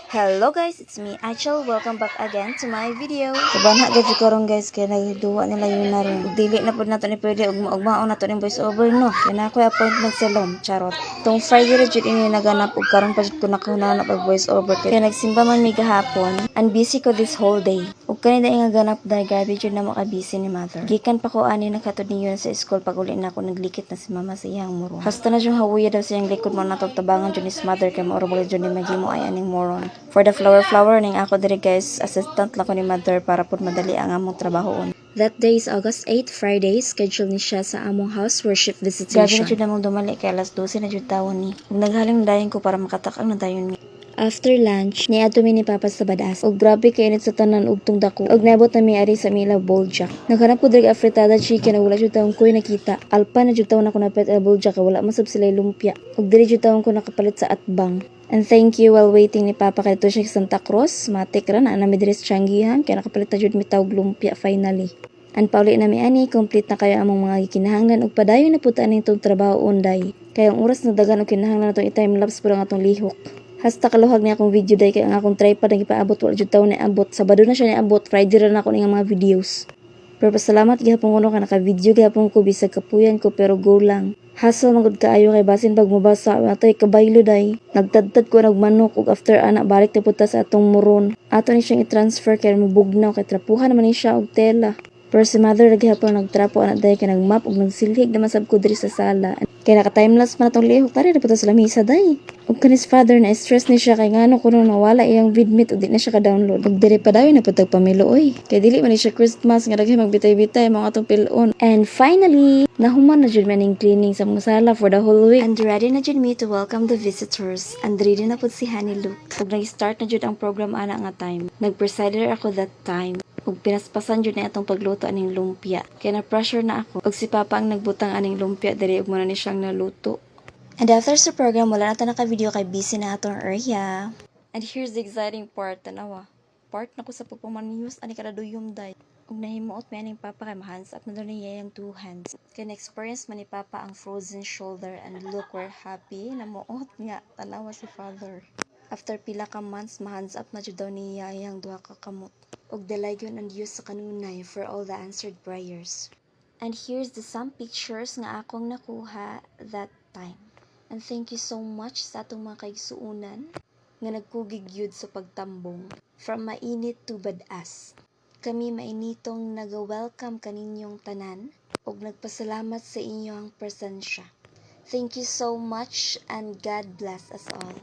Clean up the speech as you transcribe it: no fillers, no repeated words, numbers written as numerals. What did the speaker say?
Hello guys, it's me Achel. Welcome back again to my video. Kabanha gid karon guys kay nagduwa nila yun na ron. Dili na pud nato ni pwede ugma-ugmaon nato ning voice over no. Kay na ako appointment sa Lom, charot. Tong Friday ra jud ini naganap ug karon pa jud ko nakahuna na pag voice over kay nagsimba man mi gahapon and busy ko this whole day. Ug kani dai nga ganap dai gabi jud na mo ka busy ni mother. Gikan pa ko ani nakatud niyo sa school pag uli na ako naglikit na si mama sa iyang moron. Hasta na jud hawuya daw siyang likod mo natog tabangan jud ni mother kay mauro jud ni maghimo ay aning moron. For the flower ning ako diri guys, assistant lang ko ni mother para pud madali ang among trabahoon. That day is August 8, Friday. Schedule ni siya sa among house worship visitation. Gabi na jud namong dumali kay alas 12 na jud tawon ni. Naghaling dayon ko para makatak ang nadayon mi. After lunch, niadto mi ni Papa sa badas. Og grabe kay init sa tanan ug dako. Og nabot na mi ari sa Mila Boljak. Naghanap ko diri afritada chicken na wala jud taong koy nakita. Alpa na jud taon ako napet Boljak wala masab sila lumpia. Og diri jud taon ko nakapalit sa atbang. And thank you while waiting ni Papa kay to siya sa Santa Cruz. Matik ra na mi diri sa Changihan kay nakapalit na jud mi tawag lumpia finally. And pauli na mi ani, complete na kayo among mga gikinahanglan ug padayon na puta aning tong trabaho unday. Kay ang oras na dagan og kinahanglan natong i-time lapse pud ang atong lihok. Hasta kaluhag ni akong video day kay ang akong tripod ang ipaabot wala jud taon ni abot. Sabado na siya ni abot, Friday ra na ako ning mga videos. Pero pasalamat gihapon kuno ka naka-video gihapon ko bisag kapuyan ko pero go lang. Hassle magud kaayo kay basin pag mubasa atay kabaylo day. Nagtadtad ko nagmanok ug after ana balik na puta sa atong muron. Ato ni siyang i-transfer kay mubugnaw kay trapuhan naman ni siya og tela. Pero si mother naghapon nagtrapo anak day kay nagmap ug nagsilhig naman sab ko diri sa sala. Kay naka-timelapse man atong lihok tari na puta sa lamisa day. Ug kanis father na stress ni siya kay ngano kuno nawala iyang vidmit ug di na siya ka-download. Ug diri pa dayon na putag pamilo oy. Kay dili man ni siya Christmas nga daghay magbitay-bitay mga atong pilon. And finally, nahuman na jud man ning cleaning sa mga sala for the whole week. And ready na jud me to welcome the visitors. And ready na pud si Honey Luke. Ug nag-start na jud ang program ana nga time. Nag-presider ako that time. Ug pinaspasan jud na atong pagluto aning lumpia. Kaya na pressure na ako. Ug si Papa ang nagbutang aning lumpia diri ug muna ni siyang naluto. And after sa program, wala na ta naka-video kay busy na atong area. And here's the exciting part, tanawa. Part na ko sa pagpamaniyos ani kada duyom day. Ug nahimuot mi aning Papa kay hands up na daw niya yung 2 hands. Kaya na-experience man ni Papa ang frozen shoulder and look we're happy. Namuot nga, tanawa si Father. After pila ka months, ma-hands up na jud daw niya yung 2 ka kamot. Ug dalaygon and use sa kanunay for all the answered prayers. And here's the some pictures nga akong nakuha that time. And thank you so much sa atong mga kaigsuunan nga nagkugig yun sa pagtambong. From mainit to badass. Kami mainitong naga-welcome kaninyong tanan ug nagpasalamat sa inyong presensya. Thank you so much and God bless us all.